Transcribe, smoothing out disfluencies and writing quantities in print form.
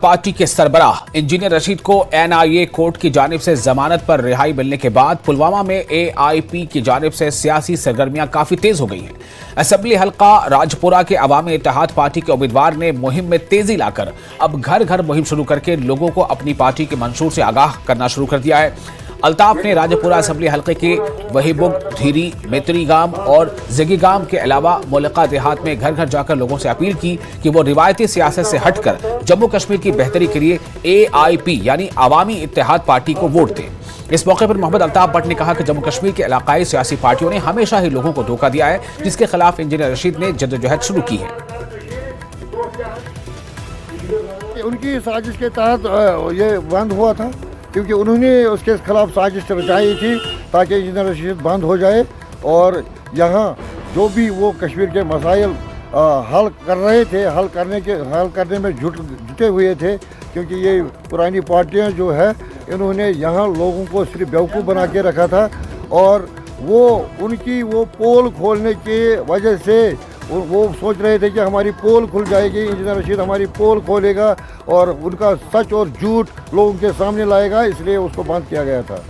Party के सरबराह engineer Rashid को NIA court की जानिब से जमानत पर रिहाई मिलने के बाद पुलवामा में एआईपी की जानिब से सियासी सरगर्मियां काफी तेज हो गई हैं। असेंबली हल्का राजपुरा के अवामी इत्तेहाद पार्टी के उम्मीदवार ने मुहिम में तेजी लाकर अब घर घर मुहिम शुरू करके लोगों को अपनी पार्टी के मंशूर से आगाह करना शुरू कर दिया है। अल्ताफ ने राजपुरा असेंबली हल्के के वहीबुग, धीरी, मेतरी गांव और जिगी गांव के अलावा मुल्का देहात में घर घर जाकर लोगों से अपील की कि वो रिवायती सियासत से हटकर जम्मू कश्मीर की बेहतरी के लिए एआईपी यानी अवामी इत्तेहाद पार्टी को वोट दें। इस मौके पर मोहम्मद अल्ताफ भट्ट ने कहा कि जम्मू कश्मीर के इलाकाई सियासी पार्टियों ने हमेशा ही लोगों को धोखा दिया है, जिसके खिलाफ इंजीनियर रशीद ने जद्दोजहद शुरू की है। उनकी साजिश के तहत ये बंद हुआ था, क्योंकि उन्होंने उसके खिलाफ साजिश रचाई थी ताकि इंजीनियर रशीद बंद हो जाए और यहाँ जो भी वो कश्मीर के मसाइल हल कर रहे थे, हल करने में जुटे हुए थे। क्योंकि ये पुरानी पार्टियाँ जो है इन्होंने यहाँ लोगों को सिर्फ बेवकूफ़ बना के रखा था और वो उनकी वो पोल खोलने की वजह से वो सोच रहे थे कि हमारी पोल खुल जाएगी, इंजीनियर रशीद हमारी पोल खोलेगा और उनका सच और झूठ लोगों के सामने लाएगा, इसलिए उसको बंद किया गया था।